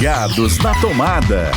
Ligados na Tomada.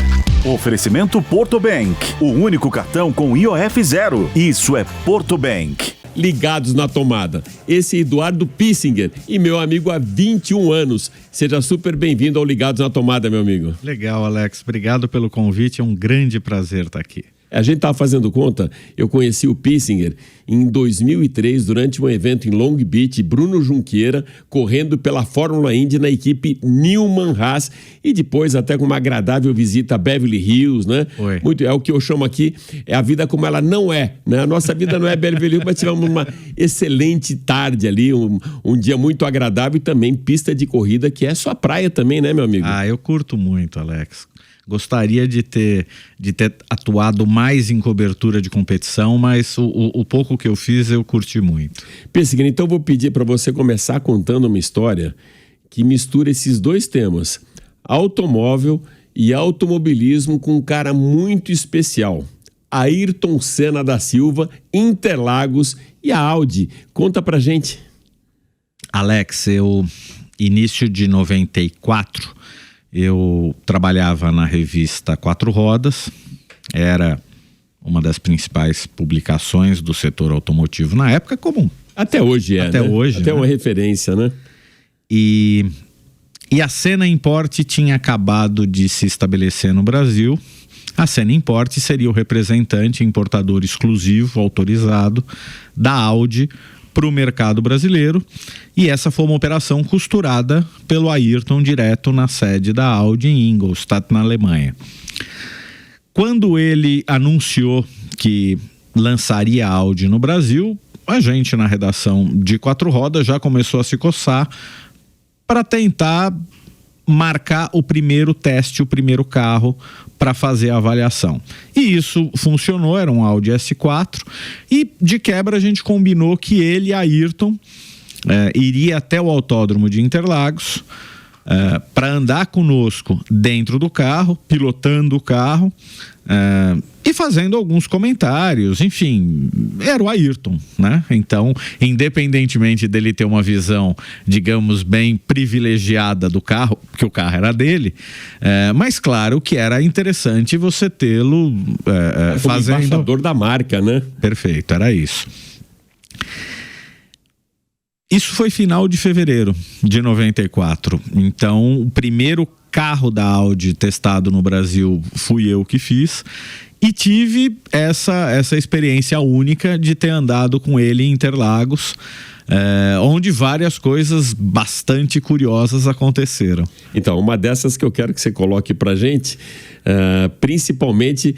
Oferecimento Porto Bank, o único cartão com IOF zero. Isso é Porto Bank. Ligados na Tomada. Esse é Eduardo Pissinger e meu amigo há 21 anos. Seja super bem-vindo ao Ligados na Tomada, meu amigo. Legal, Alex. Obrigado pelo convite. É um grande prazer estar aqui. A gente estava fazendo conta, eu conheci o Pissinger em 2003, durante um evento em Long Beach, Bruno Junqueira, correndo pela Fórmula Indy na equipe Newman Haas, e depois até com uma agradável visita a Beverly Hills, né? Muito, é o que eu chamo aqui, é a vida como ela não é, né? A nossa vida não é Beverly Hills, mas tivemos uma excelente tarde ali, um dia muito agradável, e também pista de corrida, que é sua praia também, né, meu amigo? Ah, eu curto muito, Alex. Gostaria de ter atuado mais em cobertura de competição, mas o pouco que eu fiz eu curti muito. Pissinger, então eu vou pedir para você começar contando uma história que mistura esses dois temas, automóvel e automobilismo, com um cara muito especial, Ayrton Senna da Silva, Interlagos e a Audi. Conta pra gente. Alex, início de 94... eu trabalhava na revista Quatro Rodas, era uma das principais publicações do setor automotivo na época, comum. Até hoje é, Até né? hoje, até né? uma referência, né? E a Senna Import tinha acabado de se estabelecer no Brasil. A Senna Import seria o representante importador exclusivo, autorizado, da Audi para o mercado brasileiro, e essa foi uma operação costurada pelo Ayrton direto na sede da Audi em Ingolstadt, na Alemanha. Quando ele anunciou que lançaria a Audi no Brasil, a gente na redação de Quatro Rodas já começou a se coçar para tentar marcar o primeiro teste, o primeiro carro para fazer a avaliação. E isso funcionou, era um Audi S4, e de quebra a gente combinou que ele, Ayrton, iria até o autódromo de Interlagos para andar conosco dentro do carro, pilotando o carro e fazendo alguns comentários. Enfim, era o Ayrton, né? Então, independentemente dele ter uma visão, digamos, bem privilegiada do carro, porque o carro era dele, mas claro que era interessante você tê-lo fazendo... embaixador da marca, né? Perfeito, era isso. Isso foi final de fevereiro de 94. Então, o primeiro carro da Audi testado no Brasil fui eu que fiz. E tive essa experiência única de ter andado com ele em Interlagos, onde várias coisas bastante curiosas aconteceram. Então, uma dessas que eu quero que você coloque pra gente, principalmente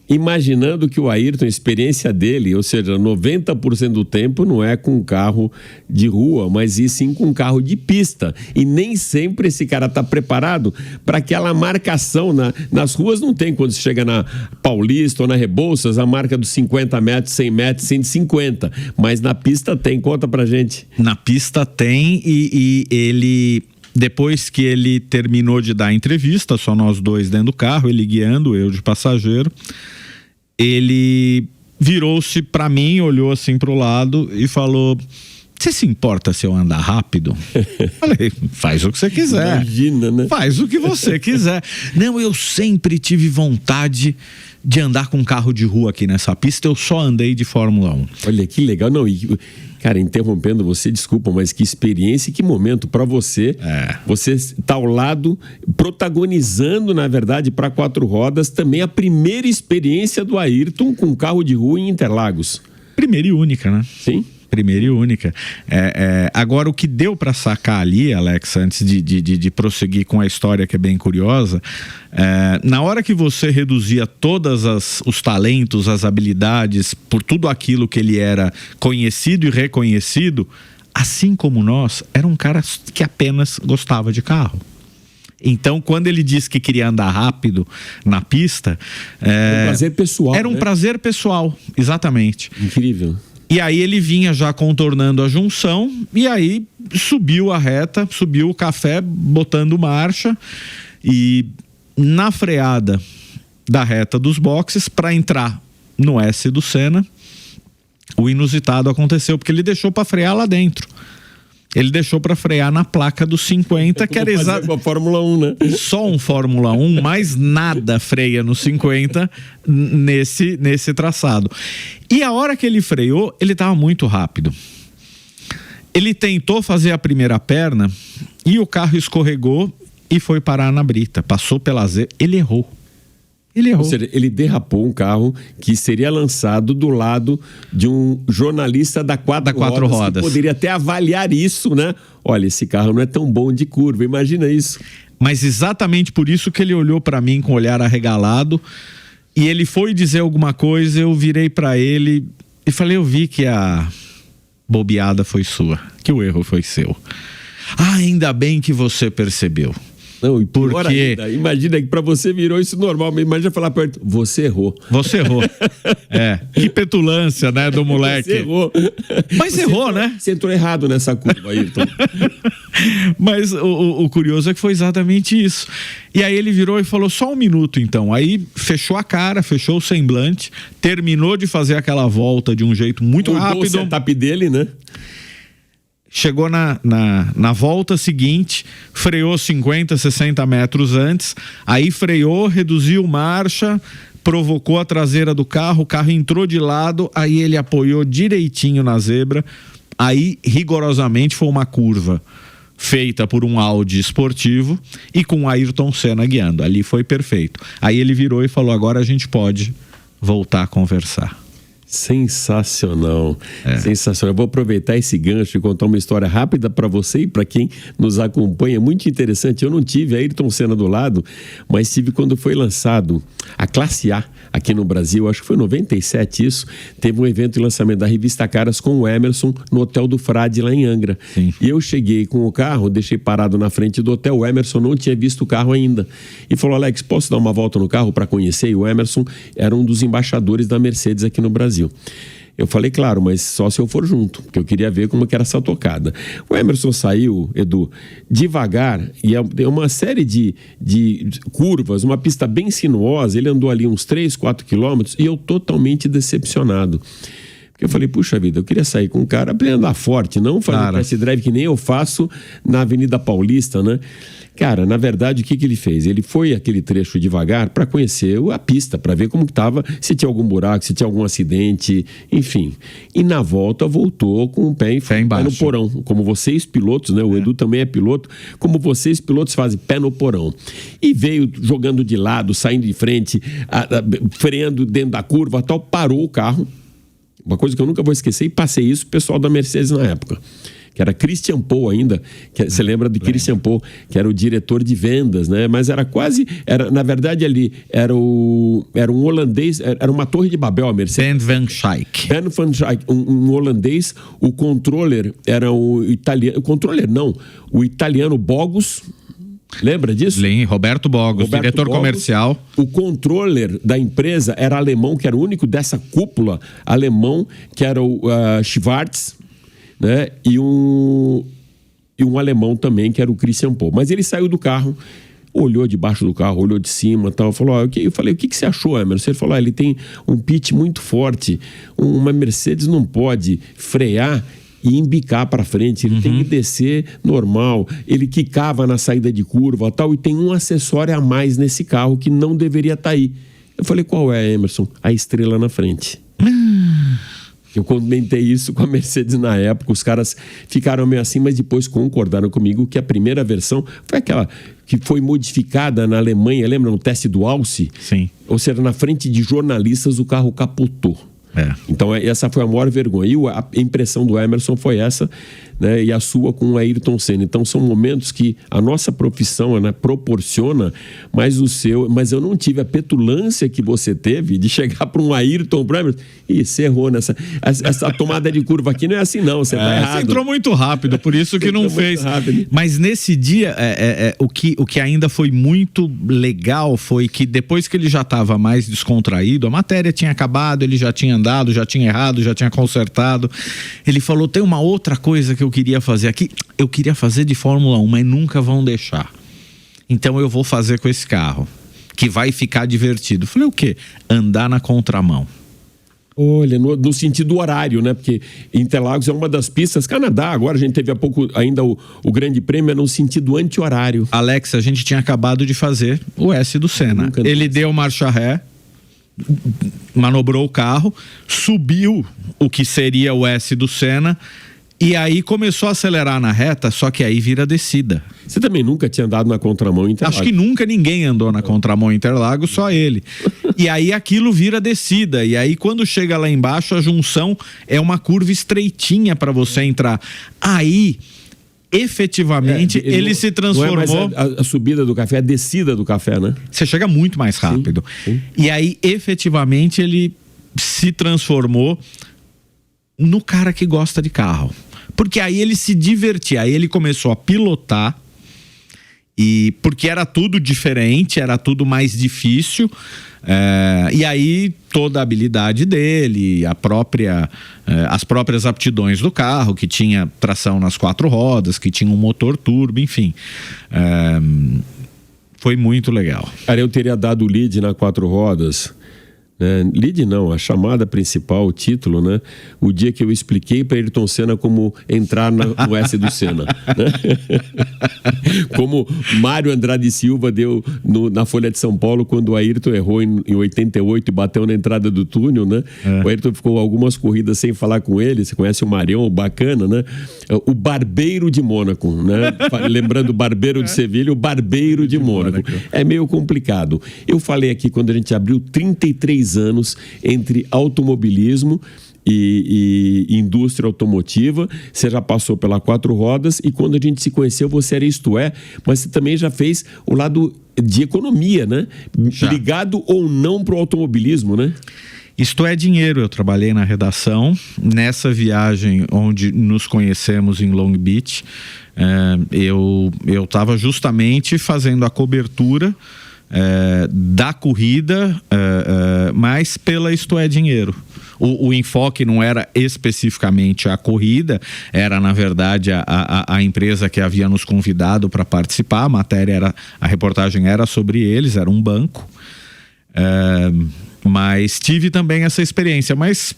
imaginando que o Ayrton, a experiência dele, ou seja, 90% do tempo não é com um carro de rua, mas e sim com um carro de pista. E nem sempre esse cara está preparado para aquela marcação. Nas ruas não tem, quando você chega na Paulista ou na Rebouças, a marca dos 50 metros, 100 metros, 150. Mas na pista tem, conta pra gente. Na pista tem, e ele... Depois que ele terminou de dar a entrevista, só nós dois dentro do carro, ele guiando, eu de passageiro, ele virou-se para mim, olhou assim pro lado e falou: "Você se importa se eu andar rápido?" Falei: "Faz o que você quiser." Imagina, né? "Faz o que você quiser." "Não, eu sempre tive vontade de andar com um carro de rua aqui nessa pista, eu só andei de Fórmula 1. Olha que legal. Não, cara, interrompendo você, desculpa, mas que experiência e que momento para você. Você está ao lado, protagonizando, na verdade, para Quatro Rodas, também a primeira experiência do Ayrton com carro de rua em Interlagos. Primeira e única, né? Sim. Primeira e única. Agora, o que deu para sacar ali, Alex, antes de prosseguir com a história, que é bem curiosa, na hora que você reduzia todos os talentos, as habilidades, por tudo aquilo que ele era conhecido e reconhecido, assim como nós, era um cara que apenas gostava de carro. Então, quando ele disse que queria andar rápido na pista... um prazer pessoal. Era um prazer pessoal, exatamente. Incrível. E aí ele vinha já contornando a junção, e aí subiu a reta, subiu o café, botando marcha, e na freada da reta dos boxes, para entrar no S do Senna, o inusitado aconteceu, porque ele deixou para frear lá dentro. Ele deixou para frear na placa dos 50, que era exato. Com a Fórmula 1, né? Só um Fórmula 1, mais nada freia no 50 nesse traçado. E a hora que ele freou, ele estava muito rápido. Ele tentou fazer a primeira perna e o carro escorregou e foi parar na brita. Passou pela zebra. Ele errou. Ou seja, ele derrapou um carro que seria lançado do lado de um jornalista da quatro rodas. Que poderia até avaliar isso, né? Olha, esse carro não é tão bom de curva, imagina isso. Mas exatamente por isso que ele olhou para mim com o olhar arregalado e ele foi dizer alguma coisa, eu virei para ele e falei, eu vi que a bobeada foi sua, que o erro foi seu. Ah, ainda bem que você percebeu. Não, e pior ainda, imagina que pra você virou isso normal, mas imagina falar perto, você errou. Você errou. Que petulância, né, do moleque. Você errou. Mas você errou, né? Você entrou errado nessa curva, Ayrton. Mas o curioso é que foi exatamente isso. E aí ele virou e falou, só um minuto então. Aí fechou a cara, fechou o semblante, terminou de fazer aquela volta de um jeito muito rápido. O setup dele, né? Chegou na volta seguinte, freou 50, 60 metros antes, aí freou, reduziu marcha, provocou a traseira do carro, o carro entrou de lado, aí ele apoiou direitinho na zebra, aí rigorosamente foi uma curva feita por um Audi esportivo e com o Ayrton Senna guiando, ali foi perfeito. Aí ele virou e falou, agora a gente pode voltar a conversar. Sensacional, sensacional. Eu vou aproveitar esse gancho e contar uma história rápida para você e para quem nos acompanha, muito interessante. Eu não tive Ayrton Senna do lado, mas tive quando foi lançado a Classe A aqui no Brasil, acho que foi em 97 isso, teve um evento de lançamento da revista Caras com o Emerson no Hotel do Frade lá em Angra. Sim. E eu cheguei com o carro, deixei parado na frente do hotel, o Emerson não tinha visto o carro ainda e falou, Alex, posso dar uma volta no carro para conhecer? E o Emerson era um dos embaixadores da Mercedes aqui no Brasil. Eu falei, claro, mas só se eu for junto, porque eu queria ver como que era essa tocada. O Emerson saiu, Edu, devagar, e é uma série de curvas, uma pista bem sinuosa, ele andou ali uns 3, 4 quilômetros, e eu totalmente decepcionado. Porque eu falei, puxa vida, eu queria sair com um cara para andar forte, não fazer test drive que nem eu faço na Avenida Paulista, né? Cara, na verdade, o que ele fez? Ele foi aquele trecho devagar para conhecer a pista, para ver como estava, se tinha algum buraco, se tinha algum acidente, enfim. E na volta voltou com o pé no porão. Como vocês pilotos, né? O Edu também é piloto. Como vocês pilotos fazem pé no porão. E veio jogando de lado, saindo de frente, freando dentro da curva, tal, parou o carro. Uma coisa que eu nunca vou esquecer, e passei isso pro pessoal da Mercedes na época. Que era Christian Pohl ainda, você lembra de Christian Pohl, que era o diretor de vendas, né? Mas na verdade ali, era um holandês, era uma torre de Babel, a Mercedes. Ben Van Schaik. Ben Van Schaik, um holandês, o controller era o italiano, o italiano Bogus. Lembra disso? Roberto Bogus, diretor comercial. O controller da empresa era alemão, que era o único dessa cúpula alemão, que era o Schwarz, né? E um alemão também, que era o Christian Pohl. Mas ele saiu do carro, olhou debaixo do carro, olhou de cima, tal, falou, eu falei, o que você achou, Emerson? Ele falou, ele tem um pitch muito forte, uma Mercedes não pode frear e embicar para frente, ele tem que descer normal, ele quicava na saída de curva, tal, e tem um acessório a mais nesse carro que não deveria estar aí. Eu falei, qual é, Emerson? A estrela na frente. Eu comentei isso com a Mercedes na época, os caras ficaram meio assim, mas depois concordaram comigo que a primeira versão foi aquela que foi modificada na Alemanha, lembra no teste do Alce? Sim. Ou seja, na frente de jornalistas o carro capotou. Então essa foi a maior vergonha. E a impressão do Emerson foi essa, né? E a sua com o Ayrton Senna. Então são momentos que a nossa profissão, né, proporciona, mas eu não tive a petulância que você teve de chegar para um Ayrton Emerson e você errou nessa. Essa tomada de curva aqui não é assim não, você tá errado. Você entrou muito rápido, por isso que não fez. Mas nesse dia, o que ainda foi muito legal foi que depois que ele já estava mais descontraído, a matéria tinha acabado, ele já tinha andado, já tinha errado, já tinha consertado. Ele falou, tem uma outra coisa que eu queria fazer aqui. Eu queria fazer de Fórmula 1, mas nunca vão deixar. Então eu vou fazer com esse carro, que vai ficar divertido. Eu falei, o quê? Andar na contramão. Olha, no sentido horário, né? Porque Interlagos é uma das pistas. Canadá, agora a gente teve há pouco ainda o Grande Prêmio, é no sentido anti-horário. Alex, a gente tinha acabado de fazer o S do Senna. Ele deu marcha ré, manobrou o carro, subiu o que seria o S do Senna e aí começou a acelerar na reta, só que aí vira descida. Você também nunca tinha andado na contramão em Interlagos? Acho que nunca ninguém andou na contramão em Interlagos, só ele. E aí aquilo vira descida. E aí quando chega lá embaixo, a junção é uma curva estreitinha para você entrar. Aí, efetivamente, ele se transformou... Não é mais a subida do café, a descida do café, né? Você chega muito mais rápido. Sim. E aí, efetivamente, ele se transformou no cara que gosta de carro. Porque aí ele se divertia, aí ele começou a pilotar, e porque era tudo diferente, era tudo mais difícil, e aí toda a habilidade dele, as próprias aptidões do carro, que tinha tração nas 4 rodas, que tinha um motor turbo, enfim, foi muito legal. Cara, eu teria dado o lead na 4 rodas... lead não, a chamada principal, o título, né? O dia que eu expliquei para Ayrton Senna como entrar no S do Senna, né? Como Mário Andrade Silva deu na Folha de São Paulo quando o Ayrton errou em 88 e bateu na entrada do túnel, né? O Ayrton ficou algumas corridas sem falar com ele. Você conhece o Marião, bacana, né? O Barbeiro de Mônaco, né? Lembrando o Barbeiro de Sevilha, o Barbeiro de Mônaco. É meio complicado. Eu falei aqui quando a gente abriu 33 anos entre automobilismo e indústria automotiva. Você já passou pela 4 rodas e quando a gente se conheceu você era Isto É, mas você também já fez o lado de economia, né? Já. Ligado ou não pro automobilismo, né? Isto É Dinheiro, eu trabalhei na redação. Nessa viagem onde nos conhecemos em Long Beach, eu estava justamente fazendo a cobertura da corrida, mas pela Isto É Dinheiro. O enfoque não era especificamente a corrida, era na verdade a empresa que havia nos convidado para participar. A reportagem era sobre eles, era um banco. Mas tive também essa experiência, mas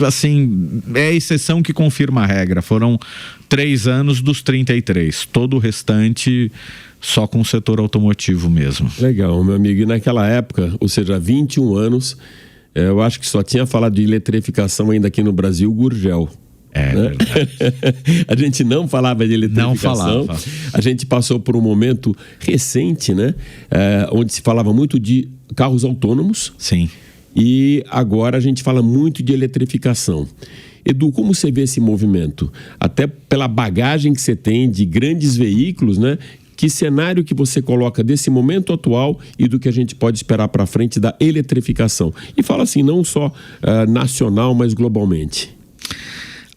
assim, é a exceção que confirma a regra. Foram 3 anos dos 33, todo o restante só com o setor automotivo mesmo. Legal, meu amigo. E naquela época, ou seja, 21 anos, eu acho que só tinha falado de eletrificação ainda aqui no Brasil, Gurgel. É, né? A gente não falava de eletrificação. Não falava. A gente passou por um momento recente, né? Onde se falava muito de carros autônomos. Sim. E agora a gente fala muito de eletrificação. Edu, como você vê esse movimento? Até pela bagagem que você tem de grandes veículos, né? Que cenário que você coloca desse momento atual e do que a gente pode esperar para frente da eletrificação? E fala assim, não só nacional, mas globalmente.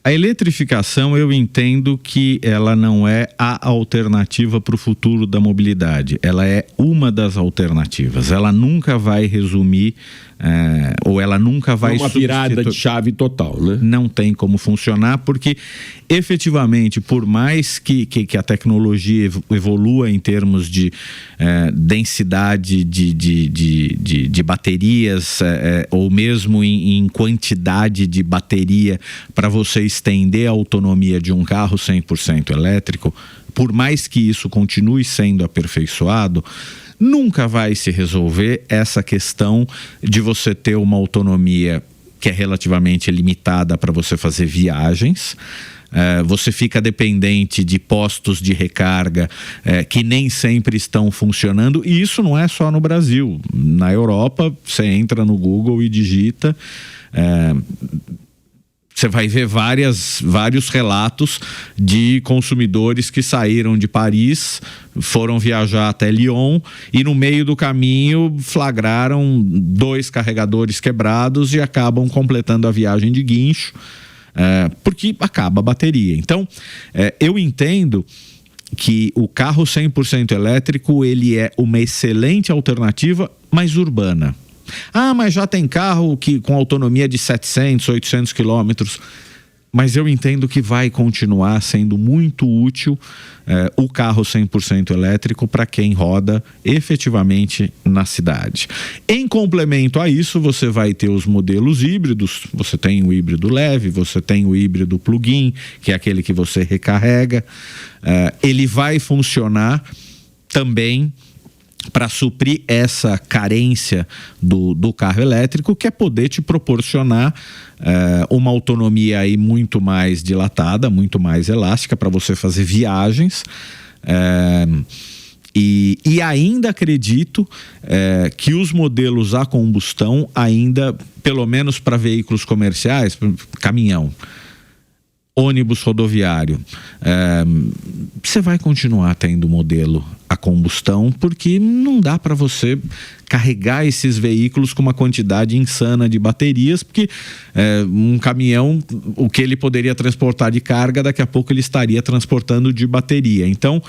A eletrificação, eu entendo que ela não é a alternativa para o futuro da mobilidade. Ela é uma das alternativas. Ela nunca vai resumir, ou ela nunca vai... Uma virada de chave total, né? Não tem como funcionar, porque efetivamente, por mais que a tecnologia evolua em termos de densidade de baterias, ou mesmo em quantidade de bateria para você estender a autonomia de um carro 100% elétrico, por mais que isso continue sendo aperfeiçoado, nunca vai se resolver essa questão de você ter uma autonomia que é relativamente limitada para você fazer viagens. Você fica dependente de postos de recarga que nem sempre estão funcionando, e isso não é só no Brasil. Na Europa, você entra no Google e digita... Você vai ver vários relatos de consumidores que saíram de Paris, foram viajar até Lyon e no meio do caminho flagraram 2 carregadores quebrados e acabam completando a viagem de guincho, porque acaba a bateria. Então, eu entendo que o carro 100% elétrico ele é uma excelente alternativa, mas urbana. Mas já tem carro com autonomia de 700, 800 quilômetros. Mas eu entendo que vai continuar sendo muito útil o carro 100% elétrico para quem roda efetivamente na cidade. Em complemento a isso, você vai ter os modelos híbridos. Você tem o híbrido leve, você tem o híbrido plug-in, que é aquele que você recarrega. Ele vai funcionar também para suprir essa carência do carro elétrico, que é poder te proporcionar uma autonomia aí muito mais dilatada, muito mais elástica para você fazer viagens. E ainda acredito que os modelos a combustão ainda, pelo menos para veículos comerciais, caminhão, ônibus rodoviário, você vai continuar tendo modelo a combustão, porque não dá para você carregar esses veículos com uma quantidade insana de baterias, porque um caminhão, o que ele poderia transportar de carga, daqui a pouco ele estaria transportando de bateria. Então,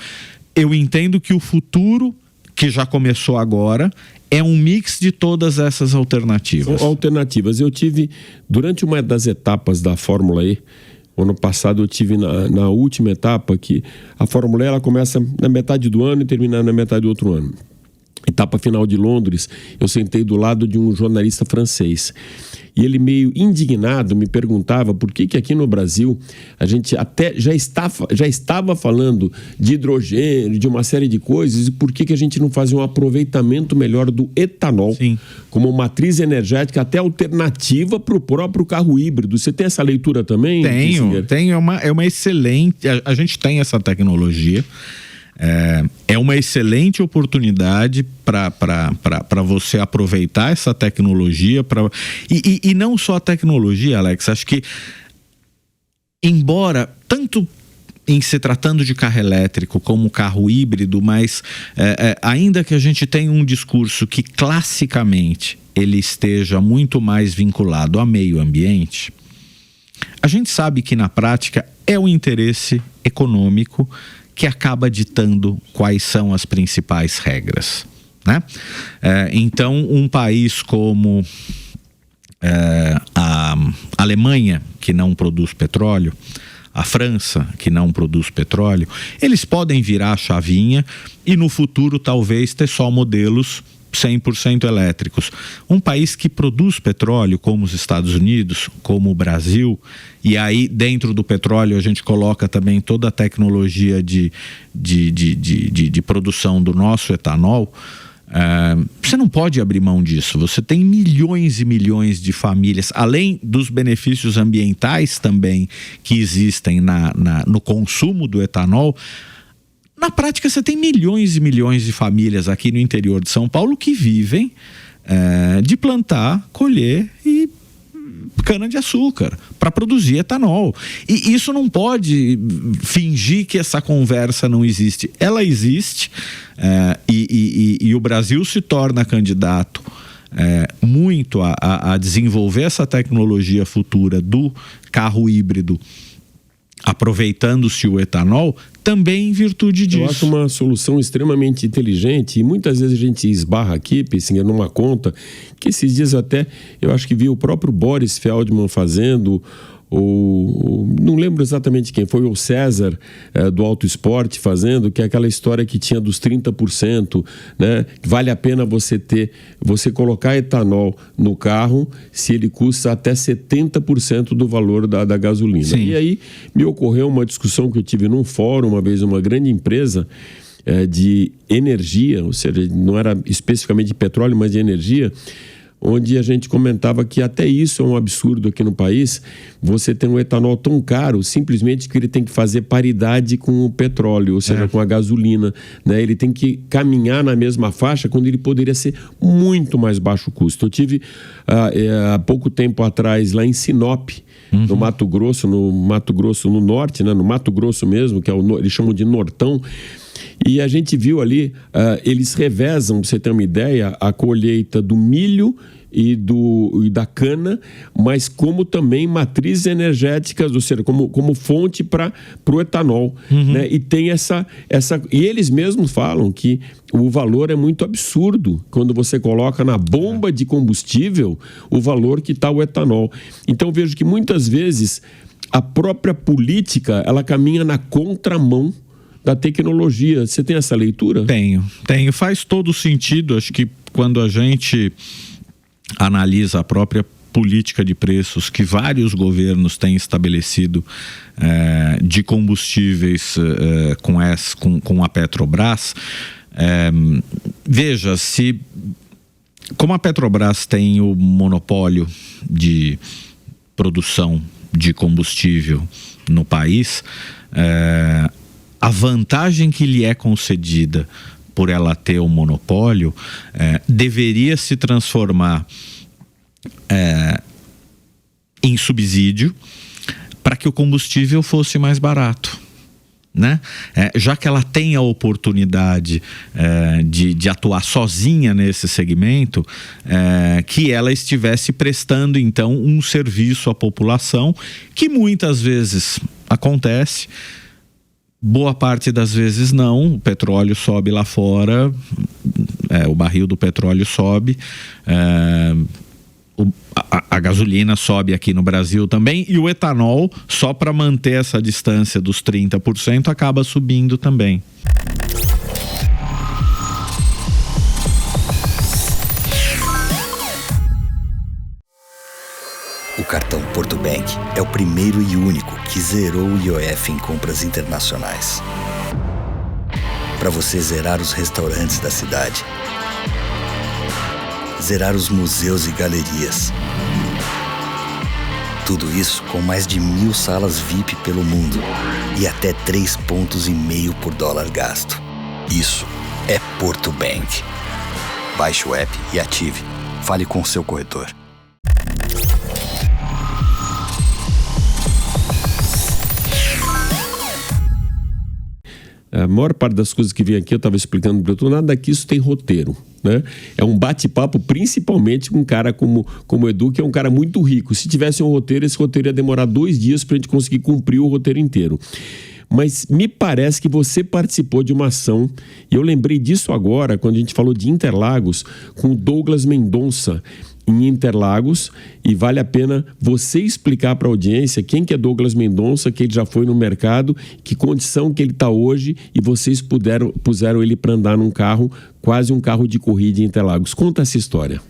eu entendo que o futuro, que já começou agora, é um mix de todas essas alternativas. Alternativas. Eu tive, durante uma das etapas da Fórmula E, ano passado eu tive na última etapa, que a Fórmula E ela começa na metade do ano e termina na metade do outro ano. Etapa final de Londres, eu sentei do lado de um jornalista francês. E ele, meio indignado, me perguntava por que aqui no Brasil a gente até já estava falando de hidrogênio, de uma série de coisas, e por que a gente não fazia um aproveitamento melhor do etanol. Sim. Como matriz energética, até alternativa para o próprio carro híbrido. Você tem essa leitura também? Tenho. É uma excelente... A gente tem essa tecnologia. É uma excelente oportunidade para você aproveitar essa tecnologia e não só a tecnologia, Alex. Acho que, embora tanto em se tratando de carro elétrico como carro híbrido, mas ainda que a gente tenha um discurso que classicamente ele esteja muito mais vinculado ao meio ambiente, a gente sabe que na prática é o interesse econômico que acaba ditando quais são as principais regras, né? Então, um país como a Alemanha, que não produz petróleo, a França, que não produz petróleo, eles podem virar a chavinha e no futuro talvez ter só modelos 100% elétricos. Um país que produz petróleo, como os Estados Unidos, como o Brasil, e aí dentro do petróleo a gente coloca também toda a tecnologia de produção do nosso etanol, você não pode abrir mão disso. Você tem milhões e milhões de famílias, além dos benefícios ambientais também que existem no consumo do etanol. Na prática, você tem milhões e milhões de famílias aqui no interior de São Paulo que vivem de plantar, colher e cana-de-açúcar para produzir etanol. E isso não pode fingir que essa conversa não existe. Ela existe e o Brasil se torna candidato muito a desenvolver essa tecnologia futura do carro híbrido, aproveitando-se o etanol, também em virtude disso. Eu acho uma solução extremamente inteligente e muitas vezes a gente esbarra aqui, Pissinger, numa conta que esses dias até eu acho que vi o próprio Boris Feldman fazendo, não lembro exatamente quem foi, o César do Auto Esporte fazendo, que é aquela história que tinha dos 30%, né? Vale a pena você colocar etanol no carro se ele custa até 70% do valor da gasolina. Sim. E aí me ocorreu uma discussão que eu tive num fórum, uma vez, uma grande empresa de energia, ou seja, não era especificamente de petróleo, mas de energia, onde a gente comentava que até isso é um absurdo aqui no país, você tem um etanol tão caro, simplesmente que ele tem que fazer paridade com o petróleo, ou seja, com a gasolina, né? Ele tem que caminhar na mesma faixa quando ele poderia ser muito mais baixo custo. Eu tive há pouco tempo atrás lá em Sinop, no Mato Grosso no norte, né? No Mato Grosso mesmo, que eles chamam de Nortão. E a gente viu ali, eles revezam, para você ter uma ideia, a colheita do milho e da cana, mas como também matrizes energéticas, ou seja, como fonte para o etanol. Né? E tem e eles mesmos falam que o valor é muito absurdo quando você coloca na bomba de combustível o valor que está o etanol. Então vejo que muitas vezes a própria política, ela caminha na contramão da tecnologia. Você tem essa leitura? Tenho. Faz todo sentido. Acho que quando a gente analisa a própria política de preços que vários governos têm estabelecido de combustíveis com a Petrobras, veja, como a Petrobras tem o monopólio de produção de combustível no país, a vantagem que lhe é concedida por ela ter o monopólio deveria se transformar em subsídio para que o combustível fosse mais barato, né? Já que ela tem a oportunidade de atuar sozinha nesse segmento, que ela estivesse prestando então um serviço à população, que muitas vezes acontece, boa parte das vezes não. O petróleo sobe lá fora, o barril do petróleo sobe, a gasolina sobe aqui no Brasil também, e o etanol, só para manter essa distância dos 30%, acaba subindo também. O cartão Porto Bank é o primeiro e único que zerou o IOF em compras internacionais. Para você zerar os restaurantes da cidade, zerar os museus e galerias. Tudo isso com mais de 1.000 salas VIP pelo mundo e até 3,5 pontos por dólar gasto. Isso é Porto Bank. Baixe o app e ative. Fale com o seu corretor. A maior parte das coisas que vem aqui, eu estava explicando para tu, nada disso tem roteiro, né? É um bate-papo, principalmente com um cara como o Edu, que é um cara muito rico. Se tivesse um roteiro, esse roteiro ia demorar 2 dias para a gente conseguir cumprir o roteiro inteiro. Mas me parece que você participou de uma ação, e eu lembrei disso agora, quando a gente falou de Interlagos, com o Douglas Mendonça, em Interlagos, e vale a pena você explicar para a audiência quem que é Douglas Mendonça, que ele já foi no mercado, que condição que ele está hoje, e vocês puseram ele para andar num carro, quase um carro de corrida em Interlagos. Conta essa história.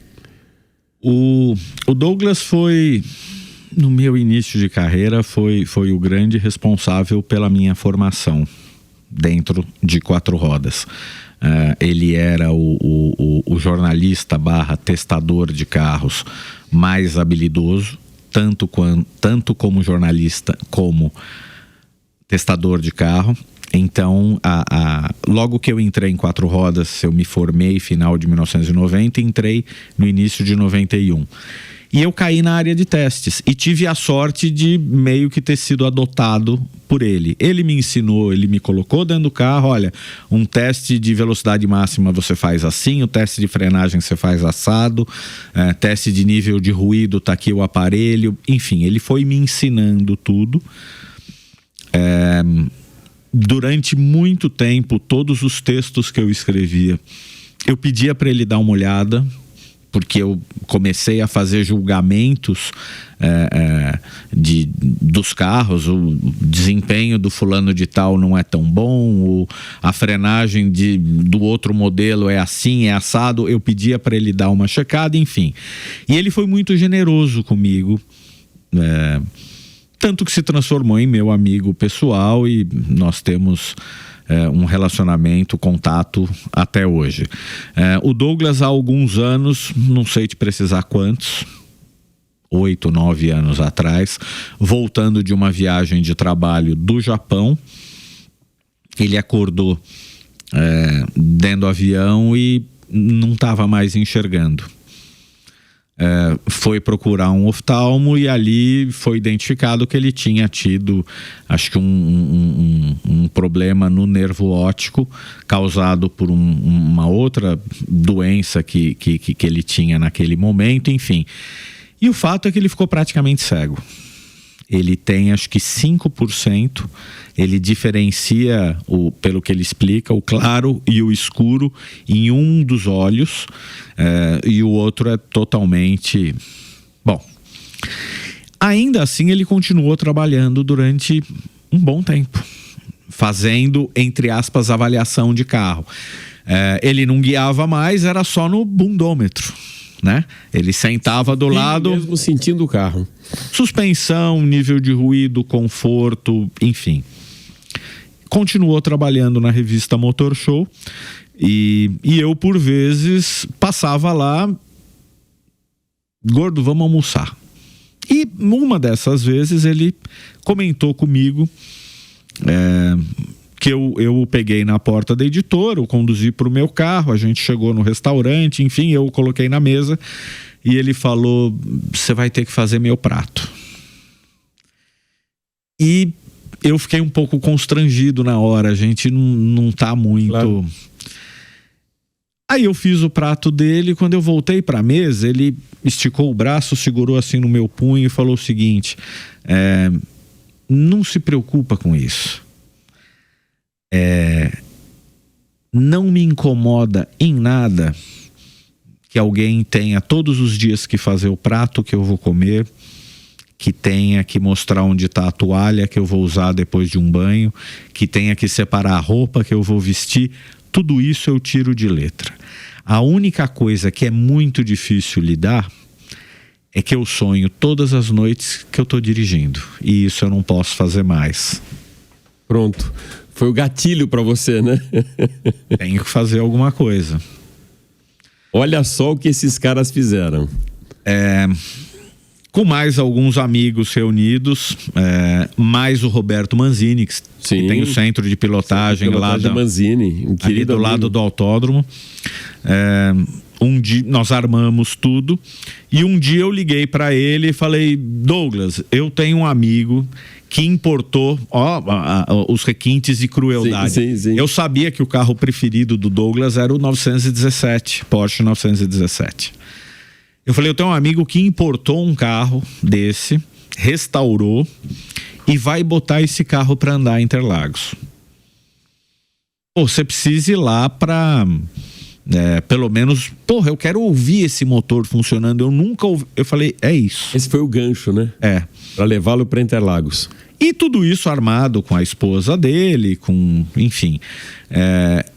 O Douglas foi, no meu início de carreira, foi o grande responsável pela minha formação dentro de 4 rodas. Ele era o jornalista / testador de carros mais habilidoso, tanto como jornalista como testador de carro. Então, logo que eu entrei em 4 rodas, eu me formei final de 1990 e entrei no início de 91. E eu caí na área de testes e tive a sorte de meio que ter sido adotado por ele. Ele me ensinou, ele me colocou dentro do carro, olha, um teste de velocidade máxima você faz assim, o teste de frenagem você faz assado, teste de nível de ruído, tá aqui o aparelho, enfim, ele foi me ensinando tudo. Durante muito tempo, todos os textos que eu escrevia, eu pedia para ele dar uma olhada, porque eu comecei a fazer julgamentos dos carros, o desempenho do fulano de tal não é tão bom, a frenagem do outro modelo é assim, é assado. Eu pedia para ele dar uma checada, enfim. E ele foi muito generoso comigo, tanto que se transformou em meu amigo pessoal, e nós temos um relacionamento, contato até hoje. O Douglas, há alguns anos, não sei te precisar quantos, 8, 9 anos atrás, voltando de uma viagem de trabalho do Japão, ele acordou dentro do avião e não estava mais enxergando. Foi procurar um oftalmo e ali foi identificado que ele tinha tido, acho que um problema no nervo óptico causado por uma outra doença que ele tinha naquele momento, enfim. E o fato é que ele ficou praticamente cego. Ele tem, acho que 5%, ele diferencia, pelo que ele explica, o claro e o escuro em um dos olhos, e o outro é totalmente... Bom, Ainda assim, ele continuou trabalhando durante um bom tempo, fazendo, entre aspas, avaliação de carro. Ele não guiava mais, era só no bundômetro, né? Ele sentava do lado... mesmo sentindo o carro. Suspensão, nível de ruído, conforto, enfim. Continuou trabalhando na revista Motor Show e eu, por vezes, passava lá... Gordo, vamos almoçar. E uma dessas vezes ele comentou comigo que eu o peguei na porta da editora, o conduzi para o meu carro, a gente chegou no restaurante, enfim, eu o coloquei na mesa e ele falou: você vai ter que fazer meu prato. E eu fiquei um pouco constrangido na hora, a gente não tá muito... Claro. Aí eu fiz o prato dele, quando eu voltei para a mesa, ele esticou o braço, segurou assim no meu punho e falou o seguinte: não se preocupa com isso. Não me incomoda em nada que alguém tenha todos os dias que fazer o prato que eu vou comer, que tenha que mostrar onde está a toalha que eu vou usar depois de um banho, que tenha que separar a roupa que eu vou vestir. Tudo isso eu tiro de letra. A única coisa que é muito difícil lidar é que eu sonho todas as noites que eu estou dirigindo. E isso eu não posso fazer mais. Pronto. Foi o gatilho para você, né? Tenho que fazer alguma coisa. Olha só o que esses caras fizeram. Com mais alguns amigos reunidos, mais o Roberto Manzini, que tem o centro de pilotagem lá Manzini, um ali do lado do autódromo. Um dia nós armamos tudo e um dia eu liguei para ele e falei: Douglas, eu tenho um amigo que importou os requintes de crueldade. Sim. Eu sabia que o carro preferido do Douglas era o 917, Porsche 917. Eu falei: eu tenho um amigo que importou um carro desse, restaurou e vai botar esse carro para andar em Interlagos. Pô, você precisa ir lá para... pelo menos... Porra, eu quero ouvir esse motor funcionando. Eu nunca ouvi... Eu falei, é isso. Esse foi o gancho, né? Para levá-lo para Interlagos. E tudo isso armado com a esposa dele, com... Enfim.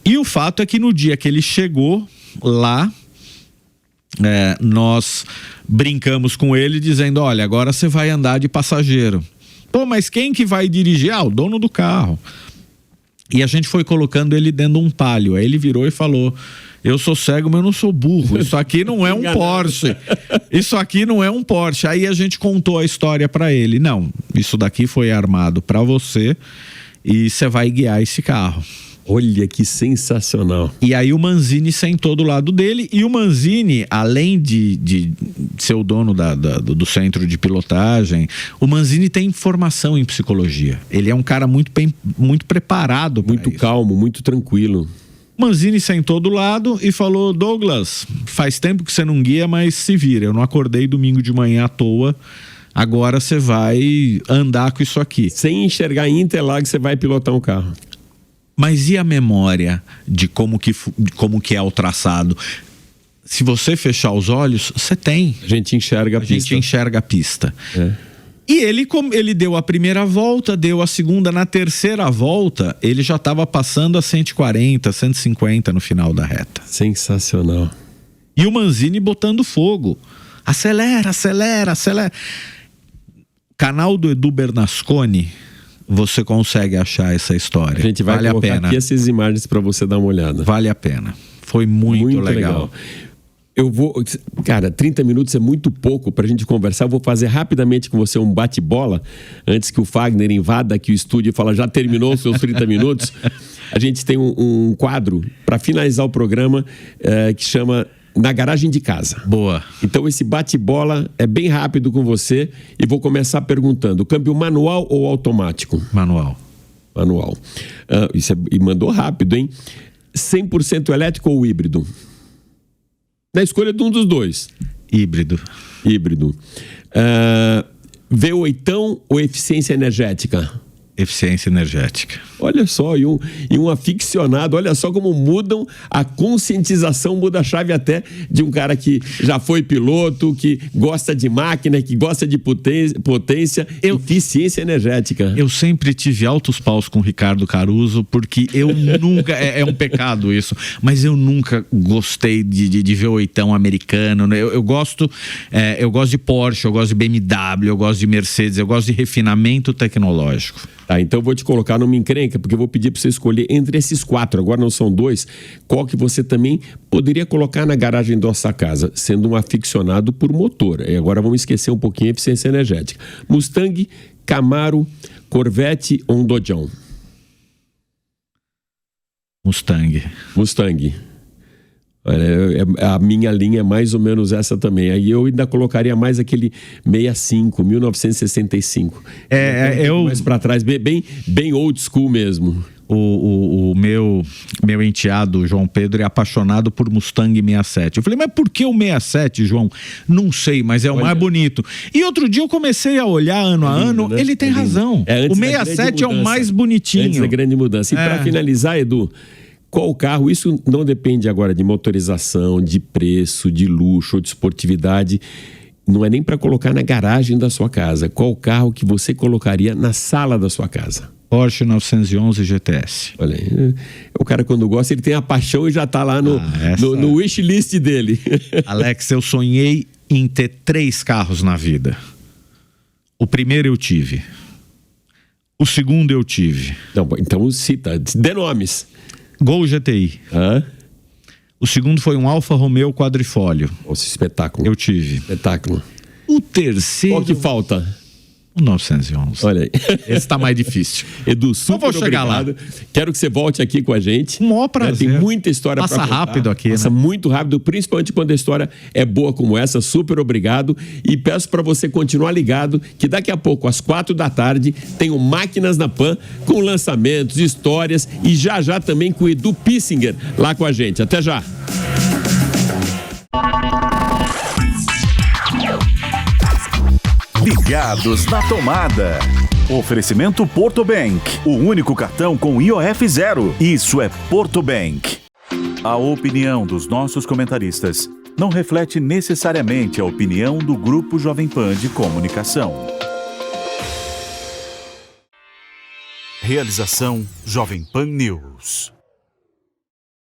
E o fato é que no dia que ele chegou lá... nós brincamos com ele dizendo: olha, agora você vai andar de passageiro. Pô, mas quem que vai dirigir? O dono do carro. E a gente foi colocando ele dentro de um Palio. Aí ele virou e falou: eu sou cego, mas eu não sou burro. Isso aqui não é um Porsche. Isso aqui não é um Porsche. Aí a gente contou a história para ele. Não, isso daqui foi armado para você e você vai guiar esse carro. Olha que sensacional. E aí o Manzini sentou do lado dele, e o Manzini, além de ser o dono do centro de pilotagem, o Manzini tem formação em psicologia. Ele é um cara muito preparado para isso. Muito calmo, muito tranquilo. O Manzini sentou do lado e falou: Douglas, faz tempo que você não guia, mas se vira. Eu não acordei domingo de manhã à toa. Agora você vai andar com isso aqui. Sem enxergar em Interlagos, você vai pilotar um carro. Mas e a memória de como que é o traçado? Se você fechar os olhos, você tem. A gente enxerga a pista. A gente enxerga a pista. E ele deu a primeira volta, deu a segunda, na terceira volta, ele já estava passando a 140, 150 no final da reta. Sensacional. E o Manzini botando fogo. Acelera, acelera, acelera. Canal do Edu Bernasconi, você consegue achar essa história. A gente vai colocar aqui essas imagens para você dar uma olhada. Vale a pena. Foi muito legal. Eu vou... Cara, 30 minutos é muito pouco pra gente conversar. Eu vou fazer rapidamente com você um bate-bola, antes que o Fagner invada aqui o estúdio e fala: já terminou os seus 30 minutos. A gente tem um quadro para finalizar o programa que chama Na Garagem de Casa. Boa. Então esse bate-bola é bem rápido com você e vou começar perguntando: câmbio manual ou automático? Manual. Manual. E mandou rápido, hein? 100% elétrico ou híbrido? Na escolha de um dos dois. Híbrido. V8 ou eficiência energética? Eficiência energética. Olha só, e um aficionado, olha só como mudam a conscientização, muda a chave até de um cara que já foi piloto, que gosta de máquina, que gosta de potência, eficiência energética. Eu sempre tive altos paus com o Ricardo Caruso, porque eu nunca, é um pecado isso, mas eu nunca gostei de V8 americano, né? Eu gosto de Porsche, eu gosto de BMW, eu gosto de Mercedes, eu gosto de refinamento tecnológico. Tá, então eu vou te colocar numa encrenca, porque eu vou pedir para você escolher entre esses 4, agora não são 2, qual que você também poderia colocar na garagem da sua casa, sendo um aficionado por motor. E agora vamos esquecer um pouquinho a eficiência energética. Mustang, Camaro, Corvette ou um Dodgeão? Mustang. A minha linha é mais ou menos essa também. Aí eu ainda colocaria mais aquele 65, 1965. Mais para trás, bem old school mesmo. O meu enteado, João Pedro, é apaixonado por Mustang 67. Eu falei, mas por que o 67, João? Não sei, mas é o mais bonito. E outro dia eu comecei a olhar ano a ano, né? Ele tem razão. O 67 é o mais bonitinho. Antes da grande mudança. E para finalizar, Edu, qual carro, isso não depende agora de motorização, de preço, de luxo ou de esportividade, não é nem para colocar na garagem da sua casa. Qual carro que você colocaria na sala da sua casa? Porsche 911 GTS. Olha aí, o cara quando gosta, ele tem a paixão e já tá lá no wishlist dele. Alex, eu sonhei em ter 3 carros na vida. O primeiro eu tive. O segundo eu tive. Não, então cita, dê nomes. Gol GTI. O segundo foi um Alfa Romeo quadrifólio. Nossa, espetáculo. Eu tive. Espetáculo. O terceiro... Qual que falta? O 911. Olha aí. Esse tá mais difícil. Edu, super obrigado. Lá. Quero que você volte aqui com a gente. Um maior prazer. Tem muita história para contar. Passa rápido aqui, Passa muito rápido, principalmente quando a história é boa como essa. Super obrigado. E peço para você continuar ligado, que daqui a pouco, às 4 da tarde, tem o Máquinas na Pan, com lançamentos, histórias e já também com o Edu Pissinger lá com a gente. Até já. Ligados na tomada. Oferecimento Porto Bank, o único cartão com IOF zero. Isso é Porto Bank. A opinião dos nossos comentaristas não reflete necessariamente a opinião do Grupo Jovem Pan de Comunicação. Realização Jovem Pan News.